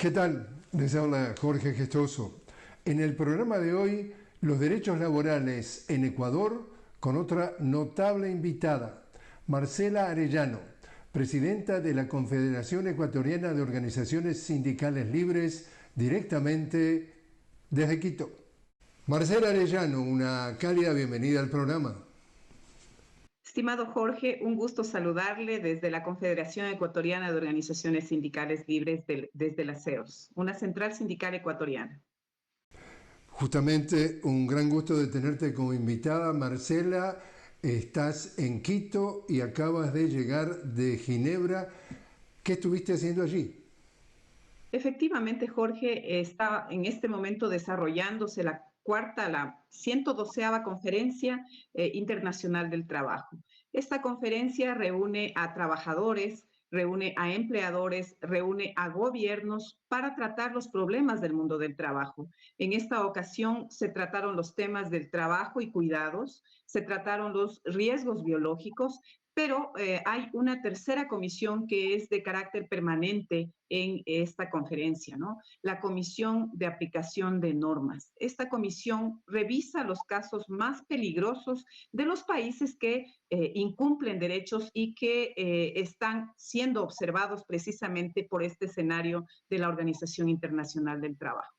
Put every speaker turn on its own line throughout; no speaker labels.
¿Qué tal? Les habla Jorge Gestoso. En el programa de hoy, los derechos laborales en Ecuador, con otra notable invitada, Marcela Arellano, presidenta de la Confederación Ecuatoriana de Organizaciones Sindicales Libres, directamente desde Quito. Marcela Arellano, una cálida bienvenida al programa.
Estimado Jorge, un gusto saludarle desde la Confederación Ecuatoriana de Organizaciones Sindicales Libres desde la CEOS, una central sindical ecuatoriana.
Justamente un gran gusto de tenerte como invitada, Marcela. Estás en Quito y acabas de llegar de Ginebra. ¿Qué estuviste haciendo allí?
Efectivamente, Jorge, está en este momento desarrollándose la 112ª Conferencia Internacional del Trabajo. Esta conferencia reúne a trabajadores, reúne a empleadores, reúne a gobiernos para tratar los problemas del mundo del trabajo. En esta ocasión se trataron los temas del trabajo y cuidados, se trataron los riesgos biológicos, pero hay una tercera comisión que es de carácter permanente en esta conferencia, ¿no? La Comisión de Aplicación de Normas. Esta comisión revisa los casos más peligrosos de los países que incumplen derechos y que están siendo observados precisamente por este escenario de la Organización Internacional del Trabajo.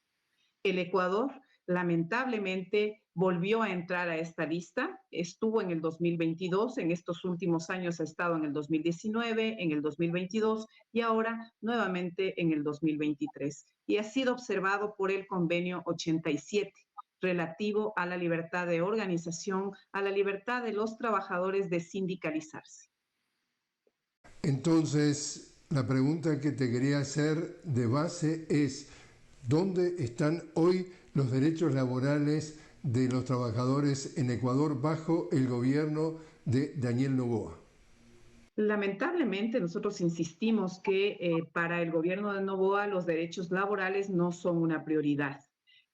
El Ecuador, lamentablemente, volvió a entrar a esta lista, estuvo en el 2022, en estos últimos años ha estado en el 2019, en el 2022 y ahora nuevamente en el 2023. Y ha sido observado por el Convenio 87, relativo a la libertad de organización, a la libertad de los trabajadores de sindicalizarse.
Entonces, la pregunta que te quería hacer de base es: ¿dónde están hoy los derechos laborales de los trabajadores en Ecuador bajo el gobierno de Daniel Noboa?
Lamentablemente, nosotros insistimos que para el gobierno de Noboa los derechos laborales no son una prioridad.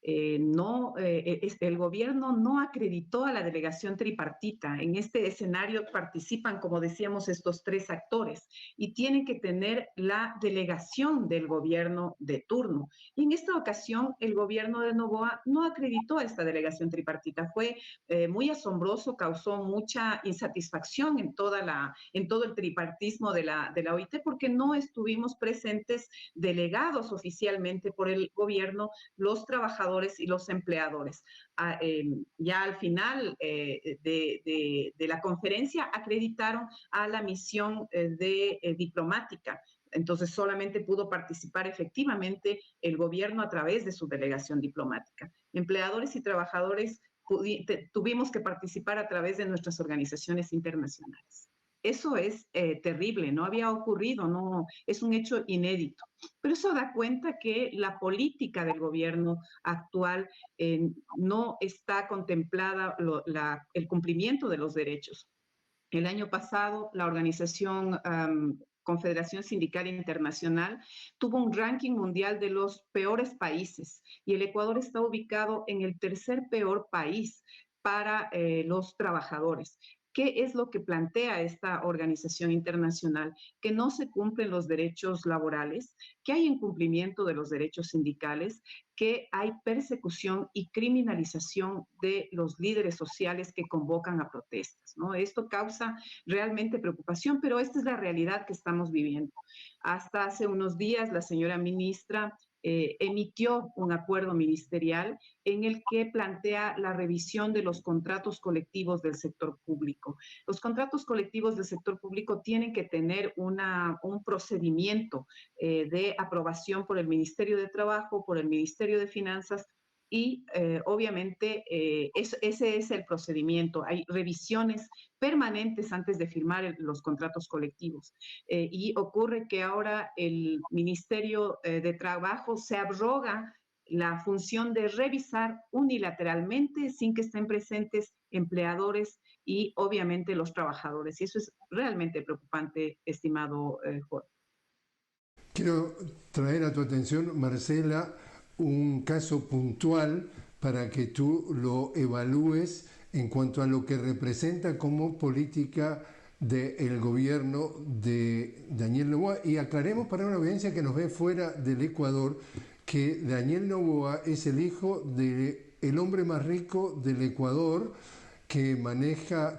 El gobierno no acreditó a la delegación tripartita. En este escenario participan, como decíamos, estos tres actores y tienen que tener la delegación del gobierno de turno. Y en esta ocasión el gobierno de Noboa no acreditó a esta delegación tripartita. Fue muy asombroso, causó mucha insatisfacción en todo el tripartismo de la OIT porque no estuvimos presentes delegados oficialmente por el gobierno los trabajadores y los empleadores. Ya al final de la conferencia acreditaron a la misión diplomática. Entonces solamente pudo participar efectivamente el gobierno a través de su delegación diplomática. Empleadores y trabajadores tuvimos que participar a través de nuestras organizaciones internacionales. Eso es terrible, no había ocurrido, no, es un hecho inédito. Pero eso da cuenta que la política del gobierno actual no está contemplada el cumplimiento de los derechos. El año pasado, la organización Confederación Sindical Internacional tuvo un ranking mundial de los peores países y el Ecuador está ubicado en el tercer peor país para los trabajadores. ¿Qué es lo que plantea esta organización internacional? Que no se cumplen los derechos laborales, que hay incumplimiento de los derechos sindicales, que hay persecución y criminalización de los líderes sociales que convocan a protestas, ¿no? Esto causa realmente preocupación, pero esta es la realidad que estamos viviendo. Hasta hace unos días la señora ministra emitió un acuerdo ministerial en el que plantea la revisión de los contratos colectivos del sector público. Los contratos colectivos del sector público tienen que tener un procedimiento de aprobación por el Ministerio de Trabajo, por el Ministerio de Finanzas, y obviamente ese es el procedimiento. Hay revisiones permanentes antes de firmar los contratos colectivos. Y ocurre que ahora el Ministerio de Trabajo se abroga la función de revisar unilateralmente sin que estén presentes empleadores y obviamente los trabajadores. Y eso es realmente preocupante, estimado Jorge.
Quiero traer a tu atención, Marcela, un caso puntual para que tú lo evalúes en cuanto a lo que representa como política del gobierno de Daniel Noboa. Y aclaremos para una audiencia que nos ve fuera del Ecuador que Daniel Noboa es el hijo del hombre más rico del Ecuador, que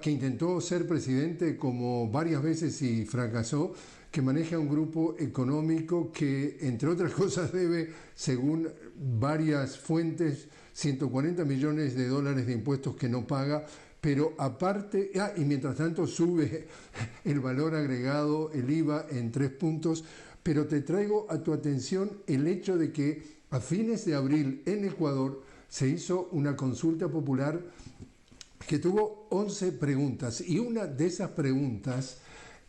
intentó ser presidente como varias veces y fracasó, que maneja un grupo económico que, entre otras cosas, debe, según varias fuentes, 140 millones de dólares de impuestos que no paga, pero aparte, y mientras tanto sube el valor agregado, el IVA, en 3 puntos, pero te traigo a tu atención el hecho de que a fines de abril en Ecuador se hizo una consulta popular que tuvo 11 preguntas, y una de esas preguntas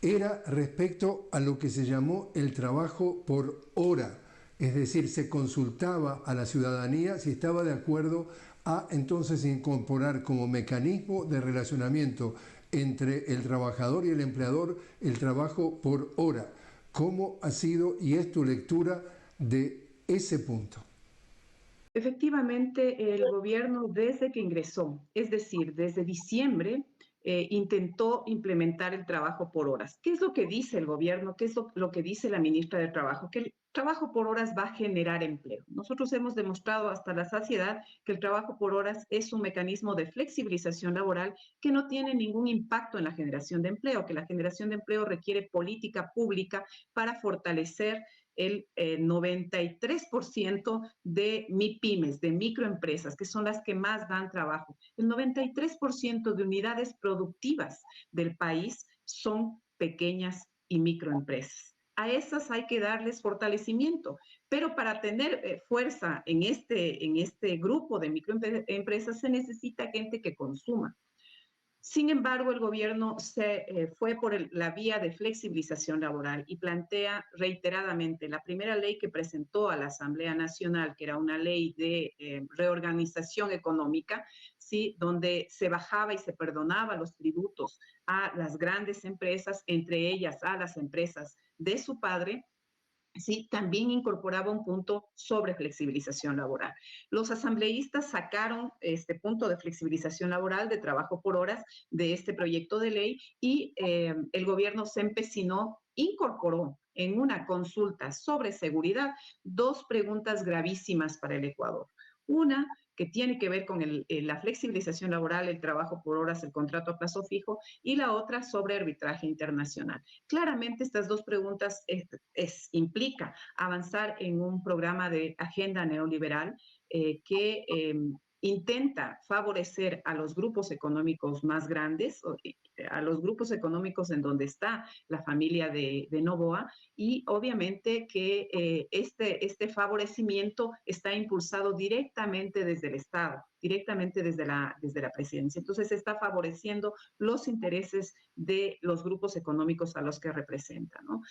era respecto a lo que se llamó el trabajo por hora. Es decir, se consultaba a la ciudadanía si estaba de acuerdo a entonces incorporar como mecanismo de relacionamiento entre el trabajador y el empleador el trabajo por hora. ¿Cómo ha sido y es tu lectura de ese punto?
Efectivamente, el gobierno desde que ingresó, es decir, desde diciembre, intentó implementar el trabajo por horas. ¿Qué es lo que dice el gobierno? ¿Qué es lo que dice la ministra de Trabajo? Que el trabajo por horas va a generar empleo. Nosotros hemos demostrado hasta la saciedad que el trabajo por horas es un mecanismo de flexibilización laboral que no tiene ningún impacto en la generación de empleo, que la generación de empleo requiere política pública para fortalecer el 93% de MIPYMES, de microempresas, que son las que más dan trabajo. El 93% de unidades productivas del país son pequeñas y microempresas. A esas hay que darles fortalecimiento, pero para tener fuerza en este grupo de microempresas se necesita gente que consuma. Sin embargo, el gobierno se fue por la vía de flexibilización laboral y plantea reiteradamente la primera ley que presentó a la Asamblea Nacional, que era una ley de reorganización económica, ¿sí? Donde se bajaba y se perdonaba los tributos a las grandes empresas, entre ellas a las empresas de su padre. Sí, también incorporaba un punto sobre flexibilización laboral. Los asambleístas sacaron este punto de flexibilización laboral, de trabajo por horas, de este proyecto de ley y el gobierno se empecinó, incorporó en una consulta sobre seguridad 2 preguntas gravísimas para el Ecuador. Una que tiene que ver con la flexibilización laboral, el trabajo por horas, el contrato a plazo fijo, y la otra sobre arbitraje internacional. Claramente estas 2 preguntas implica avanzar en un programa de agenda neoliberal que intenta favorecer a los grupos económicos más grandes, a los grupos económicos en donde está la familia de Noboa, y obviamente que este favorecimiento está impulsado directamente desde el Estado, directamente desde la presidencia. Entonces se está favoreciendo los intereses de los grupos económicos a los que representa, ¿no?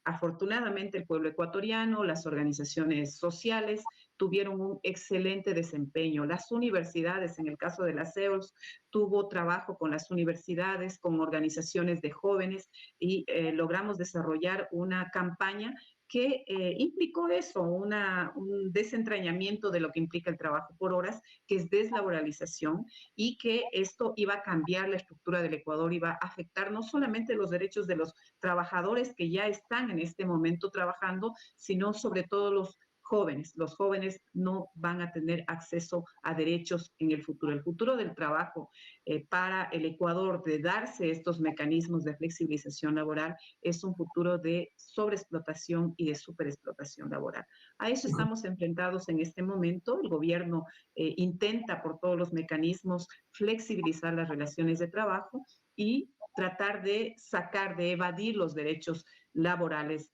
Afortunadamente el pueblo ecuatoriano, las organizaciones sociales tuvieron un excelente desempeño. Las universidades, en el caso de las CEOLS, tuvo trabajo con las universidades, con organizaciones de jóvenes y logramos desarrollar una campaña que implicó eso, un desentrañamiento de lo que implica el trabajo por horas, que es deslaboralización, y que esto iba a cambiar la estructura del Ecuador, iba a afectar no solamente los derechos de los trabajadores que ya están en este momento trabajando, sino sobre todo los jóvenes. Los jóvenes no van a tener acceso a derechos en el futuro. El futuro del trabajo para el Ecuador, de darse estos mecanismos de flexibilización laboral, es un futuro de sobreexplotación y de superexplotación laboral. A eso estamos enfrentados en este momento. El gobierno intenta por todos los mecanismos flexibilizar las relaciones de trabajo y tratar de sacar, de evadir los derechos laborales,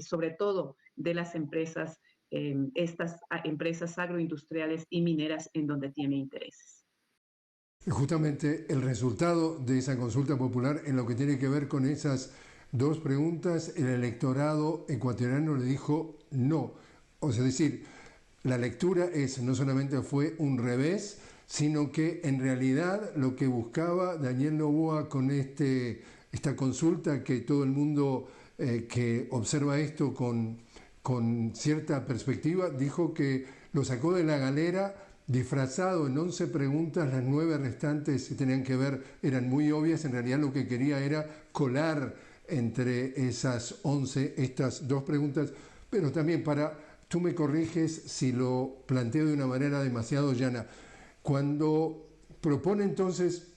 sobre todo de las empresas, estas empresas agroindustriales y mineras en donde tiene intereses.
Justamente el resultado de esa consulta popular, en lo que tiene que ver con esas 2 preguntas, el electorado ecuatoriano le dijo no. O sea, es decir, la lectura no solamente fue un revés, sino que en realidad lo que buscaba Daniel Noboa con esta consulta, que todo el mundo que observa esto con cierta perspectiva, dijo que lo sacó de la galera disfrazado en 11 preguntas, las 9 restantes se tenían que ver, eran muy obvias, en realidad lo que quería era colar entre esas 11 estas 2 preguntas, pero también tú me corriges si lo planteo de una manera demasiado llana. Cuando propone entonces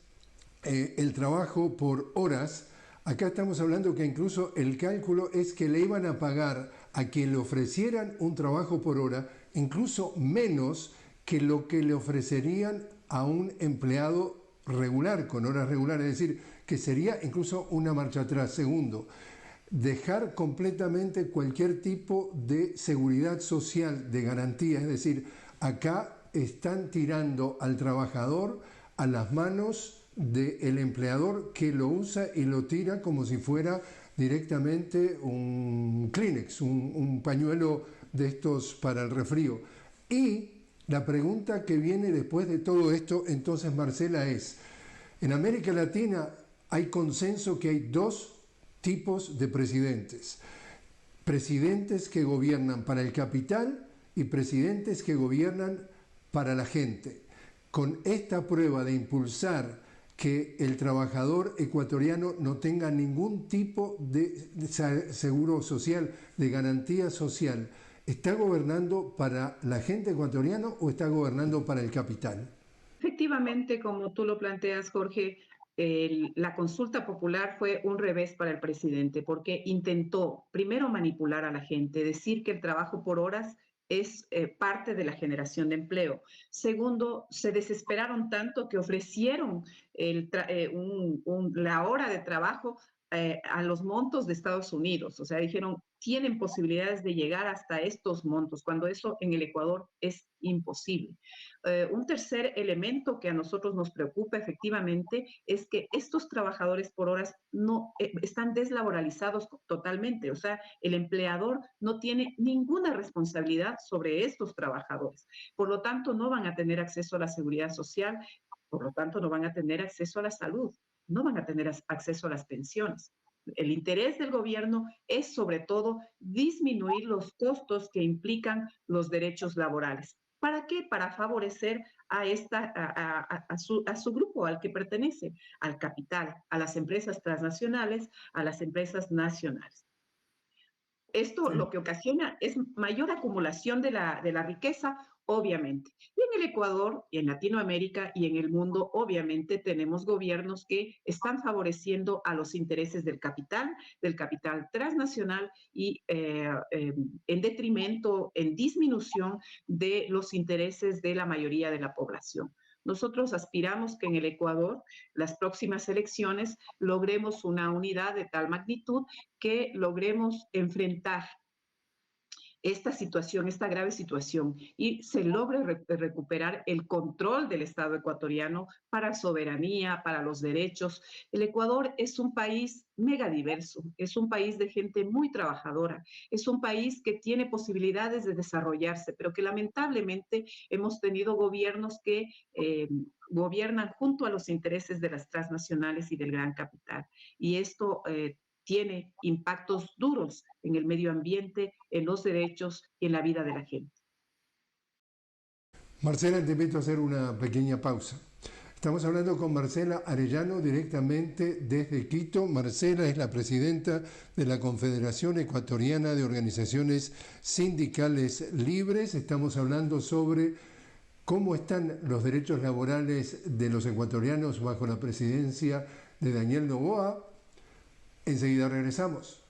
el trabajo por horas, acá estamos hablando que incluso el cálculo es que le iban a pagar a quien le ofrecieran un trabajo por hora, incluso menos que lo que le ofrecerían a un empleado regular, con horas regulares, es decir, que sería incluso una marcha atrás. Segundo, dejar completamente cualquier tipo de seguridad social, de garantía, es decir, acá están tirando al trabajador a las manos del empleador que lo usa y lo tira como si fuera directamente un Kleenex, un pañuelo de estos para el resfrío. Y la pregunta que viene después de todo esto, entonces, Marcela, es, en América Latina hay consenso que hay 2 tipos de presidentes. Presidentes que gobiernan para el capital y presidentes que gobiernan para la gente. Con esta prueba de impulsar que el trabajador ecuatoriano no tenga ningún tipo de seguro social, de garantía social, ¿está gobernando para la gente ecuatoriana o está gobernando para el capital?
Efectivamente, como tú lo planteas, Jorge, la consulta popular fue un revés para el presidente porque intentó primero manipular a la gente, decir que el trabajo por horas es parte de la generación de empleo. Segundo, se desesperaron tanto que ofrecieron la hora de trabajo a los montos de Estados Unidos. O sea, dijeron, tienen posibilidades de llegar hasta estos montos, cuando eso en el Ecuador es imposible. Un tercer elemento que a nosotros nos preocupa efectivamente es que estos trabajadores por horas no están deslaboralizados totalmente, o sea, el empleador no tiene ninguna responsabilidad sobre estos trabajadores. Por lo tanto, no van a tener acceso a la seguridad social, por lo tanto, no van a tener acceso a la salud, no van a tener acceso a las pensiones. El interés del gobierno es sobre todo disminuir los costos que implican los derechos laborales. ¿Para qué? Para favorecer a su grupo al que pertenece, al capital, a las empresas transnacionales, a las empresas nacionales. Esto lo que ocasiona es mayor acumulación de la riqueza, obviamente. Y en el Ecuador, y en Latinoamérica y en el mundo, obviamente tenemos gobiernos que están favoreciendo a los intereses del capital transnacional y en detrimento, en disminución de los intereses de la mayoría de la población. Nosotros aspiramos que en el Ecuador, las próximas elecciones, logremos una unidad de tal magnitud que logremos enfrentar esta situación, esta grave situación, y se logre recuperar el control del Estado ecuatoriano para soberanía, para los derechos. El Ecuador es un país megadiverso, es un país de gente muy trabajadora, es un país que tiene posibilidades de desarrollarse, pero que lamentablemente hemos tenido gobiernos que gobiernan junto a los intereses de las transnacionales y del gran capital. Y esto tiene impactos duros en el medio ambiente, en los derechos y en la vida de la gente.
Marcela, te invito a hacer una pequeña pausa. Estamos hablando con Marcela Arellano directamente desde Quito. Marcela es la presidenta de la Confederación Ecuatoriana de Organizaciones Sindicales Libres. Estamos hablando sobre cómo están los derechos laborales de los ecuatorianos bajo la presidencia de Daniel Noboa. Enseguida regresamos.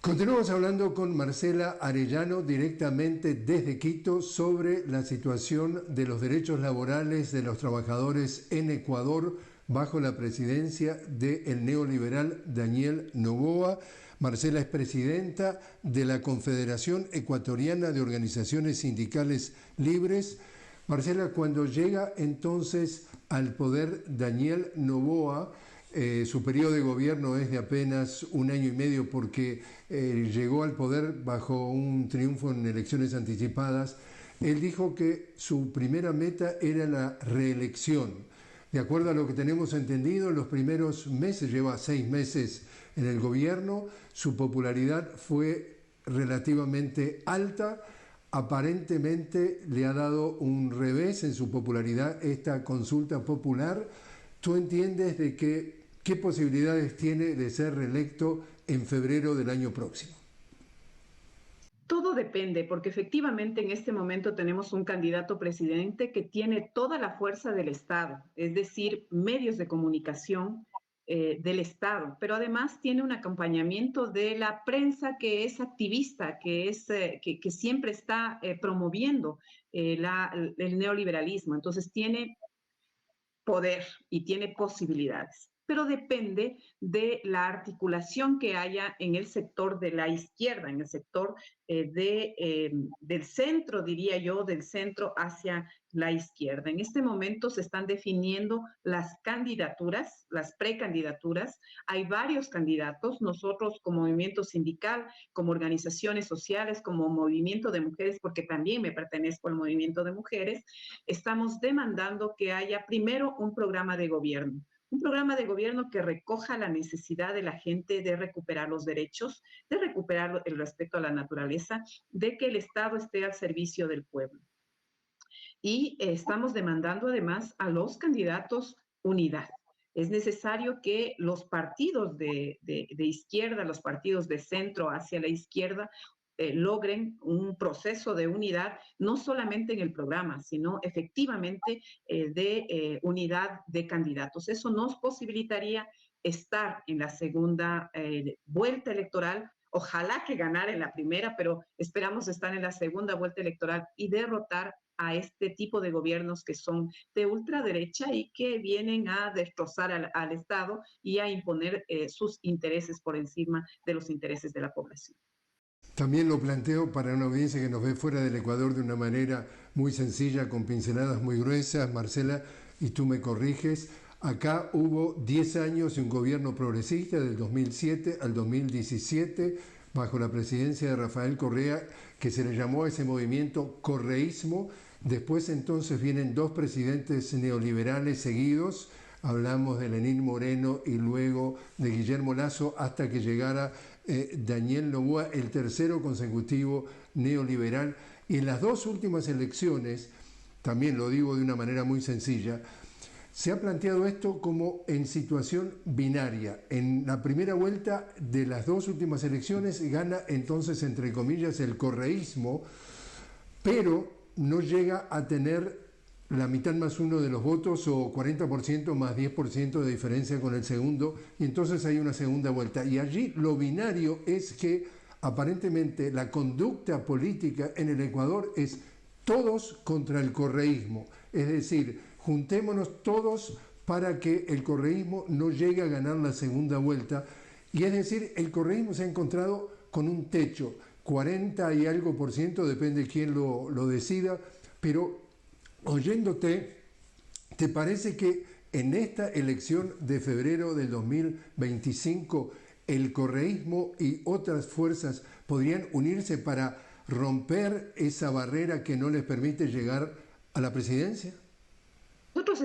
Continuamos hablando con Marcela Arellano directamente desde Quito sobre la situación de los derechos laborales de los trabajadores en Ecuador bajo la presidencia del neoliberal Daniel Noboa. Marcela es presidenta de la Confederación Ecuatoriana de Organizaciones Sindicales Libres. Marcela, cuando llega entonces al poder Daniel Noboa, su periodo de gobierno es de apenas 1 año y medio porque llegó al poder bajo un triunfo en elecciones anticipadas. Él dijo que su primera meta era la reelección. De acuerdo a lo que tenemos entendido, en los primeros meses, lleva 6 meses en el gobierno, su popularidad fue relativamente alta. Aparentemente le ha dado un revés en su popularidad esta consulta popular. ¿Tú entiendes de qué posibilidades tiene de ser reelecto en febrero del año próximo?
Todo depende, porque efectivamente en este momento tenemos un candidato presidente que tiene toda la fuerza del Estado, es decir, medios de comunicación del Estado, pero además tiene un acompañamiento de la prensa que es activista, que siempre está promoviendo el neoliberalismo. Entonces tiene poder y tiene posibilidades, pero depende de la articulación que haya en el sector de la izquierda, en el sector del centro, diría yo, del centro hacia la izquierda. En este momento se están definiendo las candidaturas, las precandidaturas. Hay varios candidatos. Nosotros como movimiento sindical, como organizaciones sociales, como movimiento de mujeres, porque también me pertenezco al movimiento de mujeres, estamos demandando que haya primero un programa de gobierno que recoja la necesidad de la gente de recuperar los derechos, de recuperar el respeto a la naturaleza, de que el Estado esté al servicio del pueblo. Y estamos demandando además a los candidatos unidad. Es necesario que los partidos de izquierda, los partidos de centro hacia la izquierda, logren un proceso de unidad, no solamente en el programa, sino efectivamente de unidad de candidatos. Eso nos posibilitaría estar en la segunda vuelta electoral. Ojalá que ganara en la primera, pero esperamos estar en la segunda vuelta electoral y derrotar a este tipo de gobiernos que son de ultraderecha y que vienen a destrozar al Estado y a imponer sus intereses por encima de los intereses de la población.
También lo planteo para una audiencia que nos ve fuera del Ecuador de una manera muy sencilla, con pinceladas muy gruesas, Marcela, y tú me corriges. Acá hubo 10 años de un gobierno progresista del 2007 al 2017, bajo la presidencia de Rafael Correa, que se le llamó a ese movimiento correísmo. Después entonces vienen 2 presidentes neoliberales seguidos, hablamos de Lenín Moreno y luego de Guillermo Lasso, hasta que llegara Daniel Noboa, el tercero consecutivo neoliberal. Y en las 2 últimas elecciones, también lo digo de una manera muy sencilla, se ha planteado esto como en situación binaria. En la primera vuelta de las 2 últimas elecciones gana entonces, entre comillas, el correísmo, pero no llega a tener la mitad más 1 de los votos o 40% más 10% de diferencia con el segundo, y entonces hay una segunda vuelta. Y allí lo binario es que aparentemente la conducta política en el Ecuador es todos contra el correísmo, es decir, juntémonos todos para que el correísmo no llegue a ganar la segunda vuelta. Y es decir, el correísmo se ha encontrado con un techo, 40 y algo por ciento, depende de quién lo decida, pero oyéndote, ¿te parece que en esta elección de febrero del 2025 el correísmo y otras fuerzas podrían unirse para romper esa barrera que no les permite llegar a la presidencia?
Nosotros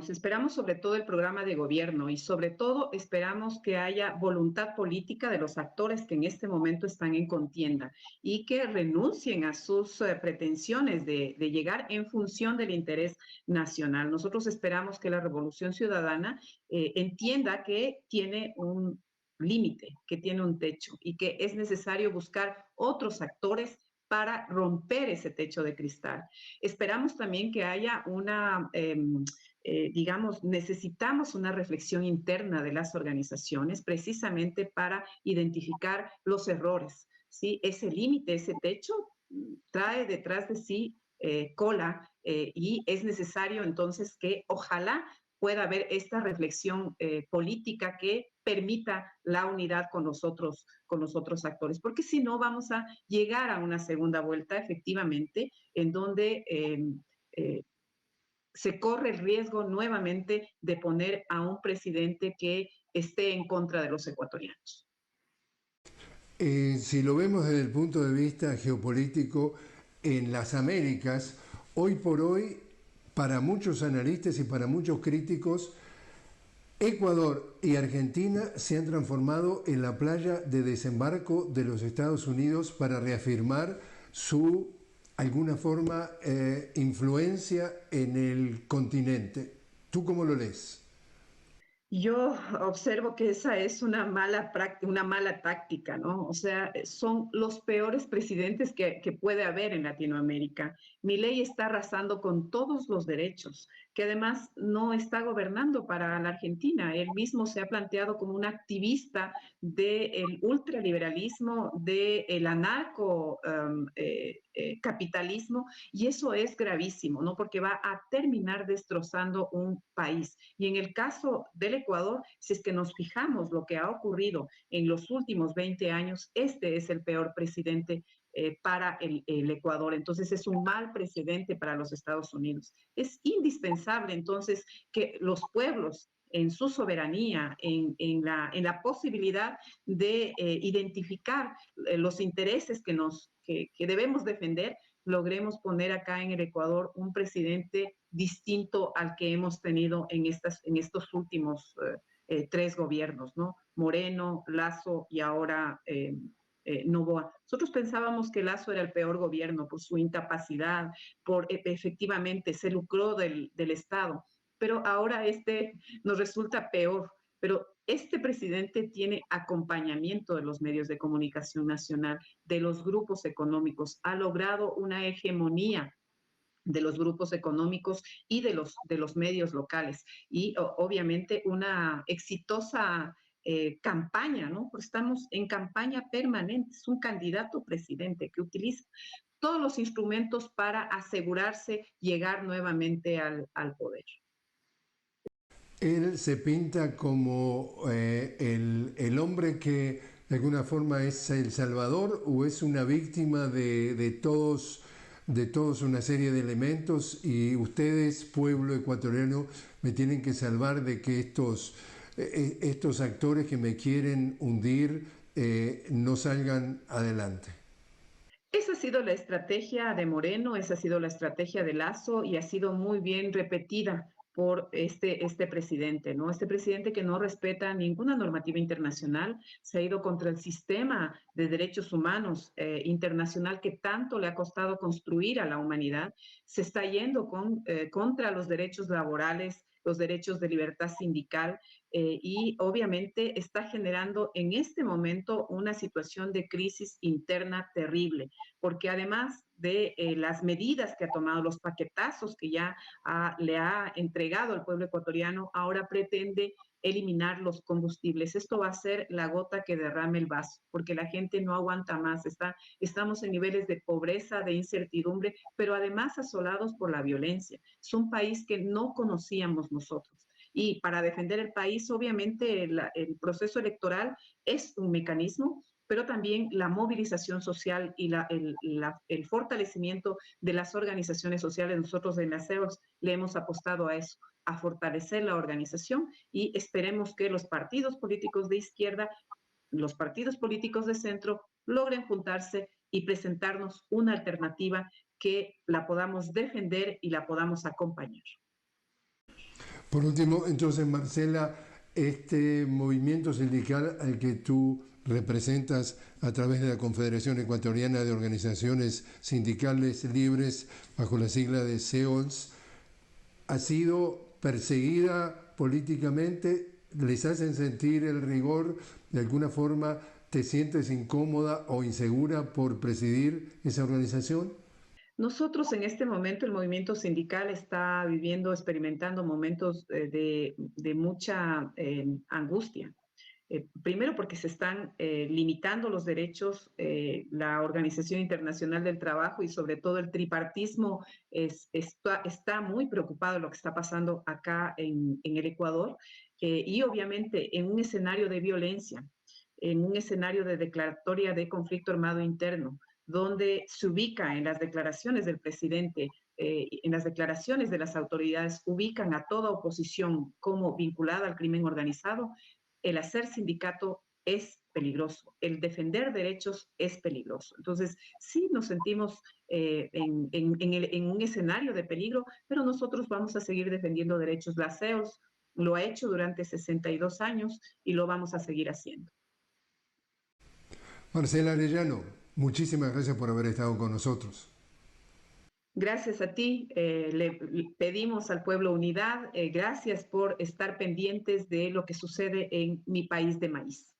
esperamos sobre todo el programa de gobierno y sobre todo esperamos que haya voluntad política de los actores que en este momento están en contienda y que renuncien a sus pretensiones de llegar en función del interés nacional. Nosotros esperamos que la Revolución Ciudadana entienda que tiene un límite, que tiene un techo y que es necesario buscar otros actores para romper ese techo de cristal. Esperamos también que haya digamos, necesitamos una reflexión interna de las organizaciones precisamente para identificar los errores, ¿sí? Ese límite, ese techo trae detrás de sí cola y es necesario entonces que ojalá pueda haber esta reflexión política que permita la unidad con los otros actores, porque si no vamos a llegar a una segunda vuelta, efectivamente, en donde eh, se corre el riesgo nuevamente de poner a un presidente que esté en contra de los ecuatorianos.
Si lo vemos desde el punto de vista geopolítico, en las Américas, hoy por hoy, para muchos analistas y para muchos críticos, Ecuador y Argentina se han transformado en la playa de desembarco de los Estados Unidos para reafirmar su, alguna forma, influencia en el continente. ¿Tú cómo lo lees?
Yo observo que esa es una mala táctica, ¿no? O sea, son los peores presidentes que puede haber en Latinoamérica. Milei está arrasando con todos los derechos, que además no está gobernando para la Argentina. Él mismo se ha planteado como un activista del ultraliberalismo, del anarco capitalismo, y eso es gravísimo, ¿no? Porque va a terminar destrozando un país. Y en el caso del Ecuador, si es que nos fijamos lo que ha ocurrido en los últimos 20 años, este es el peor presidente para el Ecuador. Entonces es un mal precedente para los Estados Unidos. Es indispensable entonces que los pueblos en su soberanía, en la posibilidad de identificar los intereses que debemos defender, logremos poner acá en el Ecuador un presidente distinto al que hemos tenido en estos últimos 3 gobiernos, ¿no? Moreno, Lasso y ahora Noboa. Nosotros pensábamos que Lasso era el peor gobierno por su incapacidad, por efectivamente se lucró del Estado, pero ahora este nos resulta peor. Pero este presidente tiene acompañamiento de los medios de comunicación nacional, de los grupos económicos, ha logrado una hegemonía de los grupos económicos y de los medios locales. Y obviamente una exitosa campaña, ¿no? Porque estamos en campaña permanente, es un candidato presidente que utiliza todos los instrumentos para asegurarse llegar nuevamente al poder.
Él se pinta como el hombre que de alguna forma es el salvador o es una víctima de todos una serie de elementos y ustedes, pueblo ecuatoriano, me tienen que salvar de que estos actores que me quieren hundir no salgan adelante.
Esa ha sido la estrategia de Moreno, esa ha sido la estrategia de Lasso y ha sido muy bien repetida por este presidente, ¿no? Este presidente que no respeta ninguna normativa internacional, se ha ido contra el sistema de derechos humanos internacional que tanto le ha costado construir a la humanidad, se está yendo contra los derechos laborales, los derechos de libertad sindical y obviamente está generando en este momento una situación de crisis interna terrible, porque además de las medidas que ha tomado, los paquetazos que ya le ha entregado al pueblo ecuatoriano, ahora pretende eliminar los combustibles. Esto va a ser la gota que derrame el vaso, porque la gente no aguanta más. Estamos en niveles de pobreza, de incertidumbre, pero además asolados por la violencia. Es un país que no conocíamos nosotros. Y para defender el país, obviamente, el proceso electoral es un mecanismo, pero también la movilización social y el fortalecimiento de las organizaciones sociales. Nosotros en la CEOS le hemos apostado a eso, a fortalecer la organización y esperemos que los partidos políticos de izquierda, los partidos políticos de centro logren juntarse y presentarnos una alternativa que la podamos defender y la podamos acompañar.
Por último, entonces, Marcela, este movimiento sindical al que tú representas a través de la Confederación Ecuatoriana de Organizaciones Sindicales Libres, bajo la sigla de CEONS, ha sido perseguida políticamente, les hacen sentir el rigor, de alguna forma te sientes incómoda o insegura por presidir esa organización.
Nosotros en este momento, el movimiento sindical está experimentando momentos de mucha angustia. Primero porque se están limitando los derechos, la Organización Internacional del Trabajo y sobre todo el tripartismo está muy preocupado de lo que está pasando acá en el Ecuador y obviamente en un escenario de violencia, en un escenario de declaratoria de conflicto armado interno, donde se ubica en las declaraciones del presidente, en las declaraciones de las autoridades, ubican a toda oposición como vinculada al crimen organizado, el hacer sindicato es peligroso, el defender derechos es peligroso. Entonces, sí nos sentimos en un escenario de peligro, pero nosotros vamos a seguir defendiendo derechos. La CEOS lo ha hecho durante 62 años y lo vamos a seguir haciendo.
Marcela Arellano, muchísimas gracias por haber estado con nosotros.
Gracias a ti, le pedimos al pueblo unidad, gracias por estar pendientes de lo que sucede en mi país de maíz.